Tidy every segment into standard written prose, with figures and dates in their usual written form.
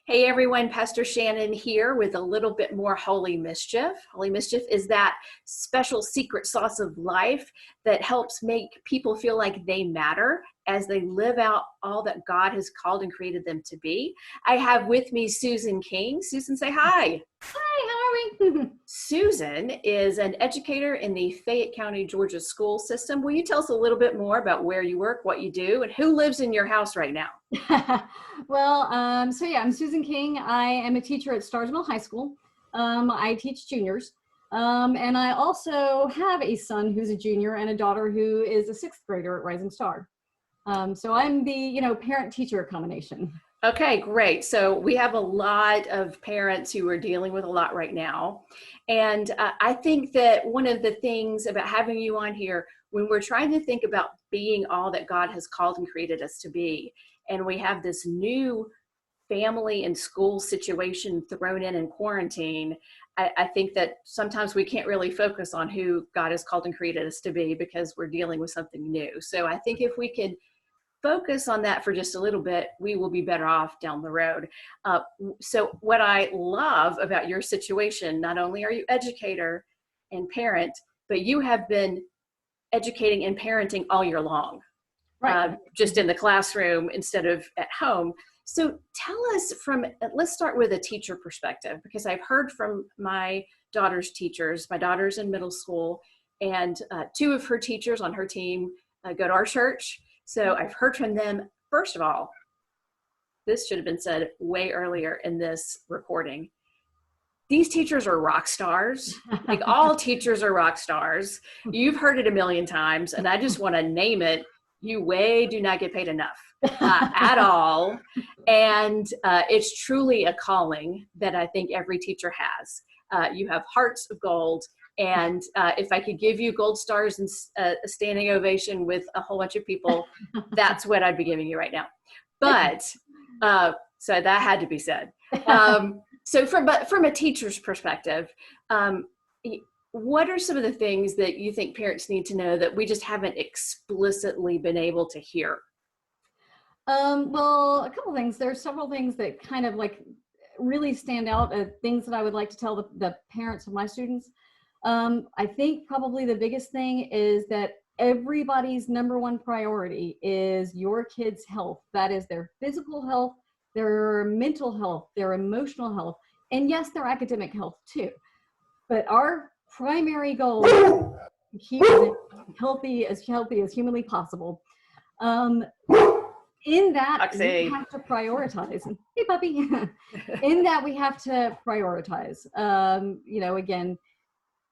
Hey everyone, Pastor Shannon here with a little bit more Holy Mischief. Holy Mischief is that special secret sauce of life that helps make people feel like they matter as they live out all that God has called and created them to be. I have with me Susan King. Susan, say hi. Hi, how are we? Susan is an educator in the Fayette County, Georgia school system. Will you tell us a little bit more about where you work, what you do, and who lives in your house right now? I'm Susan King. I am a teacher at Starsville High School. I teach juniors. And I also have a son who's a junior and a daughter who is a sixth grader at Rising Star. So I'm the, parent-teacher combination. Okay, great. So we have a lot of parents who are dealing with a lot right now. And I think that one of the things about having you on here, when we're trying to think about being all that God has called and created us to be, and we have this new family and school situation thrown in quarantine, I think that sometimes we can't really focus on who God has called and created us to be because we're dealing with something new. So I think if we could focus on that for just a little bit, we will be better off down the road. So what I love about your situation, not only are you educator and parent, but you have been educating and parenting all year long, Right. just in the classroom instead of at home. So tell us let's start with a teacher perspective, because I've heard from my daughter's teachers. My daughter's in middle school, and two of her teachers on her team go to our church. So I've heard from them. First of all, this should have been said way earlier in this recording. These teachers are rock stars. Like all teachers are rock stars. You've heard it a million times, and I just want to name it. You do not get paid enough at all. And it's truly a calling that I think every teacher has. You have hearts of gold. And if I could give you gold stars and a standing ovation with a whole bunch of people, that's what I'd be giving you right now. But so that had to be said. So from a teacher's perspective, what are some of the things that you think parents need to know that we just haven't explicitly been able to hear? Well, a couple things. There's several things that kind of like really stand out, things that I would like to tell the parents of my students. I think probably the biggest thing is that everybody's number one priority is your kids' health. That is their physical health, their mental health, their emotional health, and yes, their academic health too. But our primary goal is to keep them healthy as humanly possible. In that, we have to prioritize. Hey, puppy. In that, we have to prioritize. Again,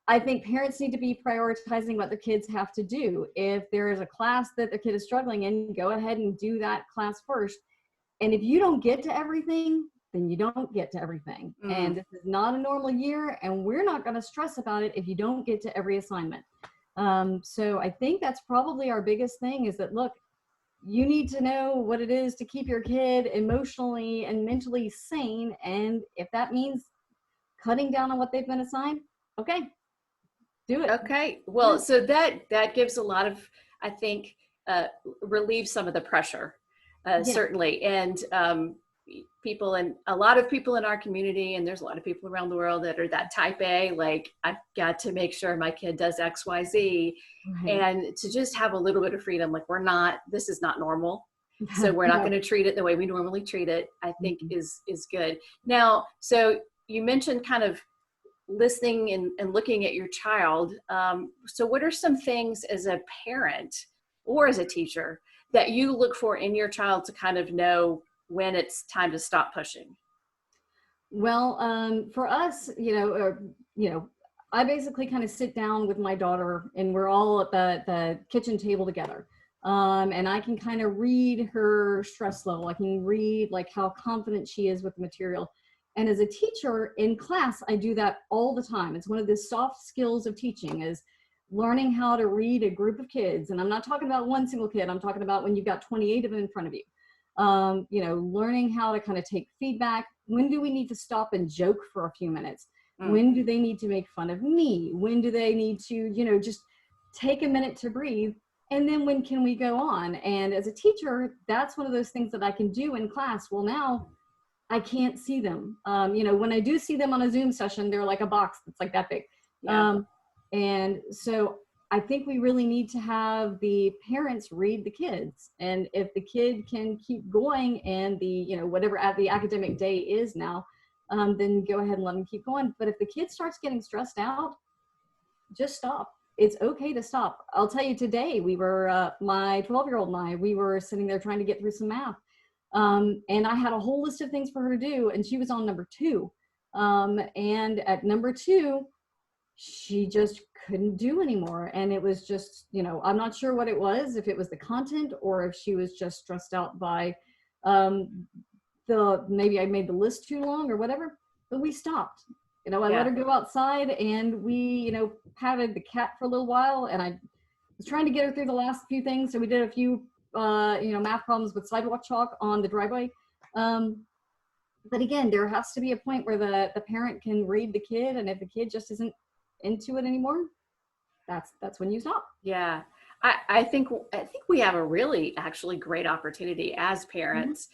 I think parents need to be prioritizing what their kids have to do. If there is a class that the kid is struggling in, go ahead and do that class first. And if you don't get to everything, then you don't get to everything. And this is not a normal year, and we're not going to stress about it if you don't get to every assignment. So I think that's probably our biggest thing is that, look, you need to know what it is to keep your kid emotionally and mentally sane. And if that means cutting down on what they've been assigned, okay, do it. Okay. Well, so that gives a lot of, I think, relieves some of the pressure, certainly. And a lot of people in our community, and there's a lot of people around the world that are that type A, like, I've got to make sure my kid does X, Y, Z. Right. And to just have a little bit of freedom, like this is not normal. So we're not going to treat it the way we normally treat it, I think is good. Now, so you mentioned kind of listening and looking at your child. So what are some things as a parent or as a teacher that you look for in your child to kind of know when it's time to stop pushing? Well, for us, I basically kind of sit down with my daughter and we're all at the kitchen table together. And I can kind of read her stress level. I can read like how confident she is with the material. And as a teacher in class, I do that all the time. It's one of the soft skills of teaching is learning how to read a group of kids. And I'm not talking about one single kid. I'm talking about when you've got 28 of them in front of you. Learning how to kind of take feedback. When do we need to stop and joke for a few minutes? When do they need to make fun of me? When do they need to, just take a minute to breathe? And then when can we go on? And as a teacher, that's one of those things that I can do in class. Well, now I can't see them. You know, when I do see them on a Zoom session, they're like a box that's like that big. Yeah. And so I think we really need to have the parents read the kids. And if the kid can keep going and the, you know, whatever the academic day is now, then go ahead and let them keep going. But if the kid starts getting stressed out, just stop. It's okay to stop. I'll tell you, today we were, my 12-year-old and I, we were sitting there trying to get through some math. And I had a whole list of things for her to do, and she was on number 2. And at number 2, she just couldn't do anymore. And it was just, you know, I'm not sure what it was, if it was the content or if she was just stressed out by maybe I made the list too long or whatever, but we stopped. You know, I let her go outside, and we, you know, patted the cat for a little while, and I was trying to get her through the last few things. So we did a few, you know, math problems with sidewalk chalk on the driveway. But again, there has to be a point where the parent can read the kid, and if the kid just isn't into it anymore, that's when you stop. Yeah. I think we have a really actually great opportunity as parents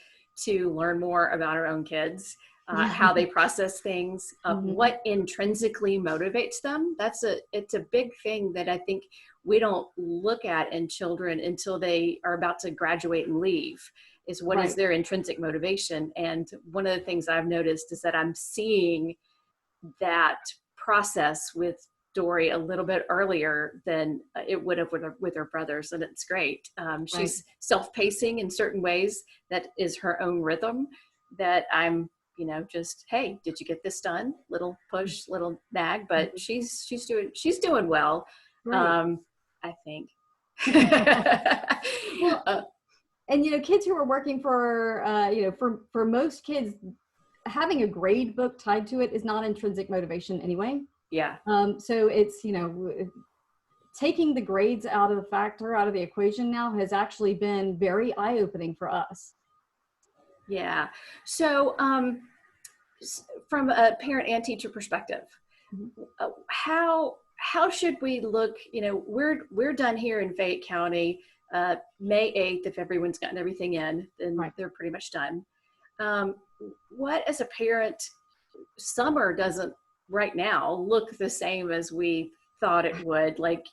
to learn more about our own kids, how they process things, what intrinsically motivates them. It's a big thing that I think we don't look at in children until they are about to graduate and leave, is what is their intrinsic motivation. And one of the things I've noticed is that I'm seeing that process with Dory a little bit earlier than it would have with her brothers, and it's great. She's self-pacing in certain ways. That is her own rhythm, that I'm, you know, just, hey, did you get this done? Little push, little nag, but she's doing well. I think. Well, and you know, kids who are working for, you know, for most kids, having a grade book tied to it is not intrinsic motivation anyway. Yeah. So it's, you know, taking the grades out of the equation now has actually been very eye-opening for us. Yeah. So from a parent and teacher perspective, how should we look? You know, we're done here in Fayette County May 8th. If everyone's gotten everything in, then they're pretty much done. What, as a parent, summer doesn't right now look the same as we thought it would, like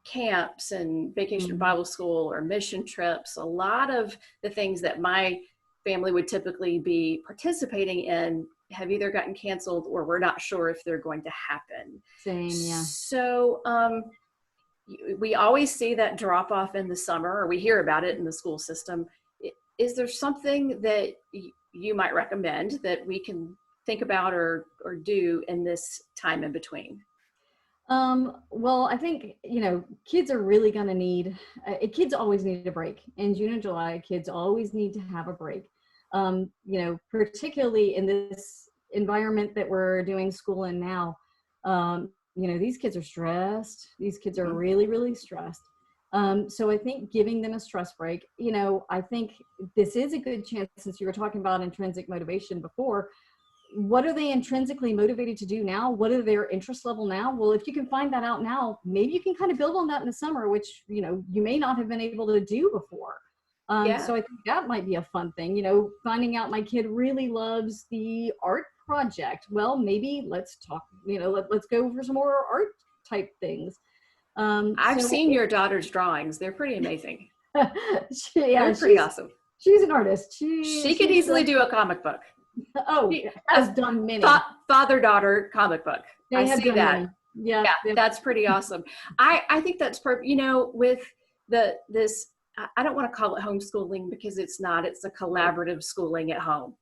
camps and vacation Bible school or mission trips. A lot of the things that my family would typically be participating in have either gotten canceled or we're not sure if they're going to happen. Same, yeah. So we always see that drop off in the summer, or we hear about it in the school system. Is there something that you might recommend that we can think about or do in this time in between? Well, I think, you know, kids are really going to need, kids always need a break. In June and July, kids always need to have a break. You know, particularly in this environment that we're doing school in now, you know, these kids are stressed. These kids are really, really stressed. So I think giving them a stress break, you know, I think this is a good chance, since you were talking about intrinsic motivation before. What are they intrinsically motivated to do now? What are their interest level now? Well, if you can find that out now, maybe you can kind of build on that in the summer, which, you know, you may not have been able to do before. So I think that might be a fun thing, you know, finding out my kid really loves the art project. Well, maybe let's talk, you know, let's go for some more art type things. I've seen your daughter's drawings. They're pretty amazing. They're pretty awesome. She's an artist. She could easily do a comic book. Oh, has done many. Father-daughter comic book. I see that. Many. Yeah, that's pretty awesome. I think that's perfect. You know, with this, I don't want to call it homeschooling because it's not. It's a collaborative schooling at home.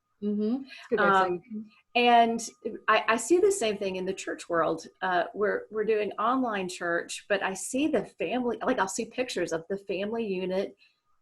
And I see the same thing in the church world. We're doing online church, but I see the family. Like, I'll see pictures of the family unit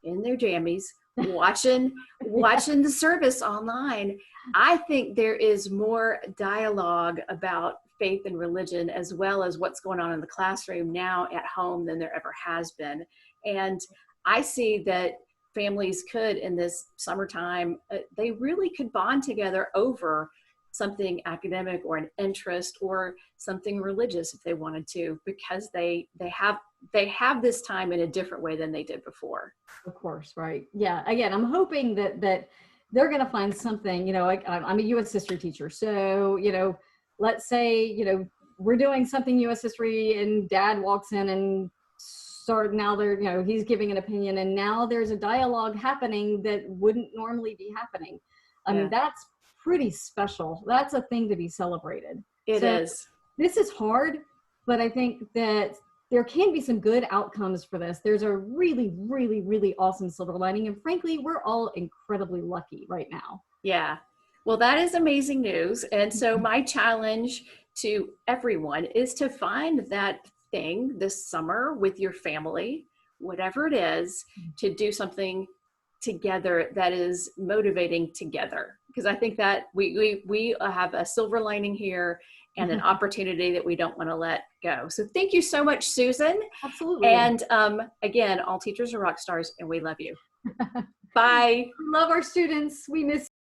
in their jammies watching the service online. I think there is more dialogue about faith and religion, as well as what's going on in the classroom now at home, than there ever has been. And I see that families could, in this summertime, they really could bond together over something academic or an interest or something religious if they wanted to, because they have this time in a different way than they did before. Of course, right. Yeah. Again, I'm hoping that they're going to find something, like I'm a U.S. history teacher. So, let's say, we're doing something U.S. history and dad walks in and now he's giving an opinion, and now there's a dialogue happening that wouldn't normally be happening. I mean, that's pretty special. That's a thing to be celebrated. It is. This is hard, but I think that there can be some good outcomes for this. There's a really, really, really awesome silver lining. And frankly, we're all incredibly lucky right now. Yeah. Well, that is amazing news. And so my challenge to everyone is to find that thing this summer with your family, whatever it is, to do something together that is motivating together. Because I think that we have a silver lining here and an opportunity that we don't want to let go. So thank you so much, Susan. Absolutely. And again, all teachers are rock stars, and we love you. Bye. We love our students. We miss